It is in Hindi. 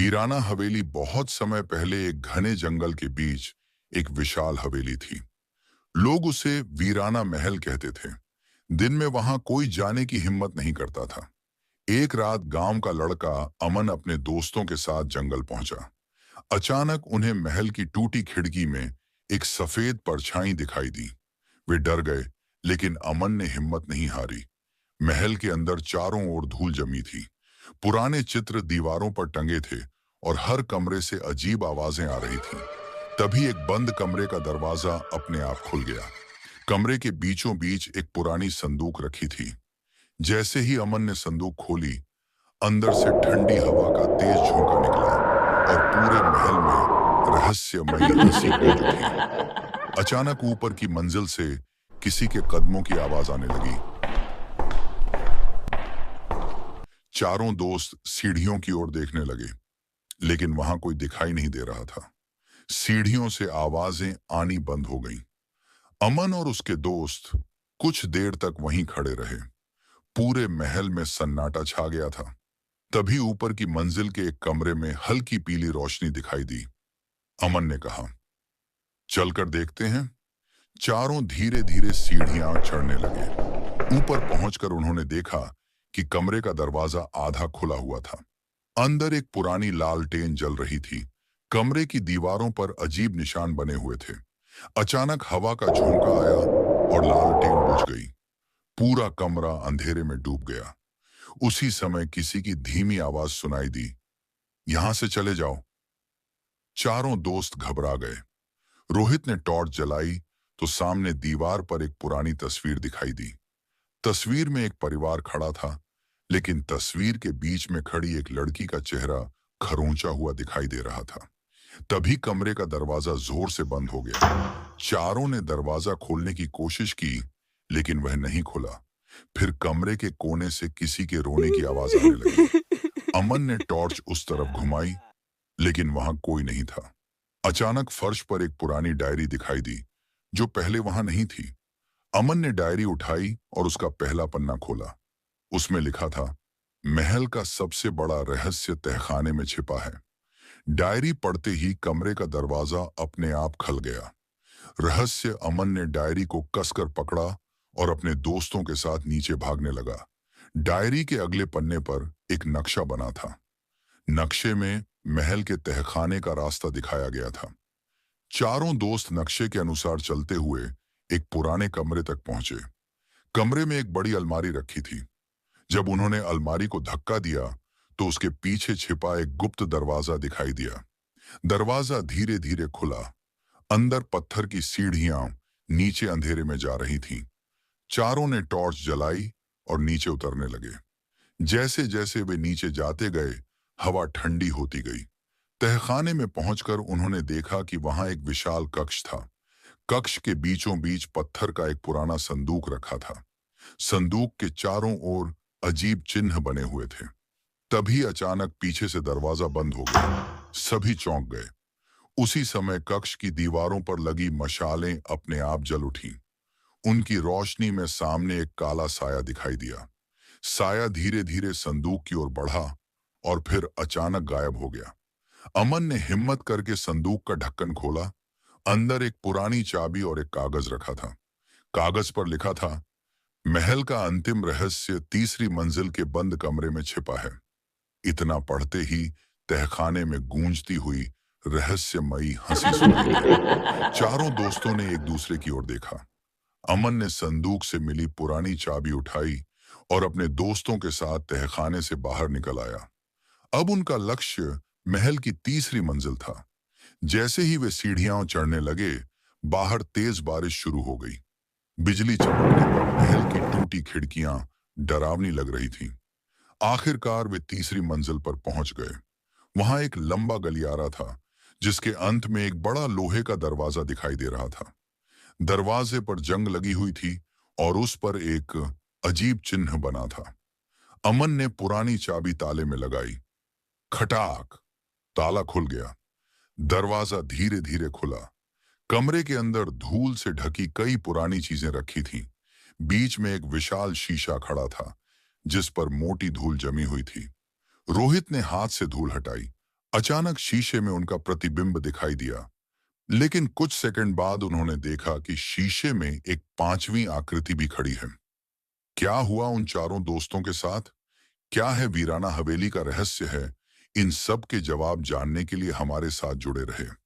वीराना हवेली बहुत समय पहले एक घने जंगल के बीच एक विशाल हवेली थी। लोग उसे वीराना महल कहते थे। दिन में वहां कोई जाने की हिम्मत नहीं करता था। एक रात गांव का लड़का अमन अपने दोस्तों के साथ जंगल पहुंचा। अचानक उन्हें महल की टूटी खिड़की में एक सफेद परछाई दिखाई दी। वे डर गए, लेकिन अमन ने हिम्मत नहीं हारी। महल के अंदर चारों ओर धूल जमी थी। पुराने चित्र दीवारों पर टंगे थे और हर कमरे से अजीब आवाजें आ रही थीं। तभी एक बंद कमरे का दरवाजा अपने आप खुल गया। कमरे के बीचों बीच एक पुरानी संदूक रखी थी। जैसे ही अमन ने संदूक खोली, अंदर से ठंडी हवा का तेज झोंका निकला और पूरे महल में रहस्यमयी हंसी गूंज उठी। अचानक ऊपर की मंजिल से किसी के कदमों की आवाज आने लगी। चारों दोस्त सीढ़ियों की ओर देखने लगे, लेकिन वहां कोई दिखाई नहीं दे रहा था। सीढ़ियों से आवाजें आनी बंद हो गईं। अमन और उसके दोस्त कुछ देर तक वहीं खड़े रहे। पूरे महल में सन्नाटा छा गया था। तभी ऊपर की मंजिल के एक कमरे में हल्की पीली रोशनी दिखाई दी। अमन ने कहा, चलकर देखते हैं। चारों धीरे धीरे सीढ़ियां चढ़ने लगे। ऊपर पहुंचकर उन्होंने देखा कि कमरे का दरवाजा आधा खुला हुआ था। अंदर एक पुरानी लालटेन जल रही थी। कमरे की दीवारों पर अजीब निशान बने हुए थे। अचानक हवा का झोंका आया और लालटेन बुझ गई। पूरा कमरा अंधेरे में डूब गया। उसी समय किसी की धीमी आवाज सुनाई दी, यहां से चले जाओ। चारों दोस्त घबरा गए। रोहित ने टॉर्च जलाई तो सामने दीवार पर एक पुरानी तस्वीर दिखाई दी। तस्वीर में एक परिवार खड़ा था, लेकिन तस्वीर के बीच में खड़ी एक लड़की का चेहरा खरोंचा हुआ दिखाई दे रहा था। तभी कमरे का दरवाजा जोर से बंद हो गया। चारों ने दरवाजा खोलने की कोशिश की, लेकिन वह नहीं खुला। फिर कमरे के कोने से किसी के रोने की आवाज आने लगी। अमन ने टॉर्च उस तरफ घुमाई, लेकिन वहां कोई नहीं था। अचानक फर्श पर एक पुरानी डायरी दिखाई दी, जो पहले वहां नहीं थी। अमन ने डायरी उठाई और उसका पहला पन्ना खोला। उसमें लिखा था, महल का सबसे बड़ा रहस्य तहखाने में छिपा है। डायरी पढ़ते ही कमरे का दरवाजा अपने आप खल गया। रहस्य अमन ने डायरी को कसकर पकड़ा और अपने दोस्तों के साथ नीचे भागने लगा। डायरी के अगले पन्ने पर एक नक्शा बना था। नक्शे में महल के तहखाने का रास्ता दिखाया गया था। चारों दोस्त नक्शे के अनुसार चलते हुए एक पुराने कमरे तक पहुंचे। कमरे में एक बड़ी अलमारी रखी थी। जब उन्होंने अलमारी को धक्का दिया तो उसके पीछे छिपा एक गुप्त दरवाजा दिखाई दिया। दरवाजा धीरे धीरे खुला। अंदर पत्थर की सीढ़ियां नीचे अंधेरे में जा रही थीं। चारों ने टॉर्च जलाई और नीचे उतरने लगे। जैसे जैसे वे नीचे जाते गए, हवा ठंडी होती गई। तहखाने में पहुंचकर उन्होंने देखा कि वहां एक विशाल कक्ष था। कक्ष के बीचों बीच पत्थर का एक पुराना संदूक रखा था। संदूक के चारों ओर अजीब चिन्ह बने हुए थे। तभी अचानक पीछे से दरवाजा बंद हो गया। सभी चौंक गए। उसी समय कक्ष की दीवारों पर लगी मशालें अपने आप जल उठीं। उनकी रोशनी में सामने एक काला साया दिखाई दिया। साया धीरे धीरे संदूक की ओर बढ़ा और फिर अचानक गायब हो गया। अमन ने हिम्मत करके संदूक का ढक्कन खोला। अंदर एक पुरानी चाबी और एक कागज रखा था। कागज पर लिखा था, महल का अंतिम रहस्य तीसरी मंजिल के बंद कमरे में छिपा है। इतना पढ़ते ही तहखाने में गूंजती हुई रहस्यमयी हंसी सुनाई दी। चारों दोस्तों ने एक दूसरे की ओर देखा। अमन ने संदूक से मिली पुरानी चाबी उठाई और अपने दोस्तों के साथ तहखाने से बाहर निकल आया। अब उनका लक्ष्य महल की तीसरी मंजिल था। जैसे ही वे सीढ़ियां चढ़ने लगे, बाहर तेज बारिश शुरू हो गई। बिजली चमकने पर महल की टूटी खिड़कियां डरावनी लग रही थीं। आखिरकार वे तीसरी मंजिल पर पहुंच गए। वहां एक लंबा गलियारा था, जिसके अंत में एक बड़ा लोहे का दरवाजा दिखाई दे रहा था। दरवाजे पर जंग लगी हुई थी और उस पर एक अजीब चिन्ह बना था। अमन ने पुरानी चाबी ताले में लगाई। खटाक! ताला खुल गया। दरवाजा धीरे धीरे खुला। कमरे के अंदर धूल से ढकी कई पुरानी चीजें रखी थीं। बीच में एक विशाल शीशा खड़ा था, जिस पर मोटी धूल जमी हुई थी। रोहित ने हाथ से धूल हटाई। अचानक शीशे में उनका प्रतिबिंब दिखाई दिया, लेकिन कुछ सेकंड बाद उन्होंने देखा कि शीशे में एक पांचवी आकृति भी खड़ी है। क्या हुआ उन चारों दोस्तों के साथ? क्या है वीराना हवेली का रहस्य है? इन सब के जवाब जानने के लिए हमारे साथ जुड़े रहे।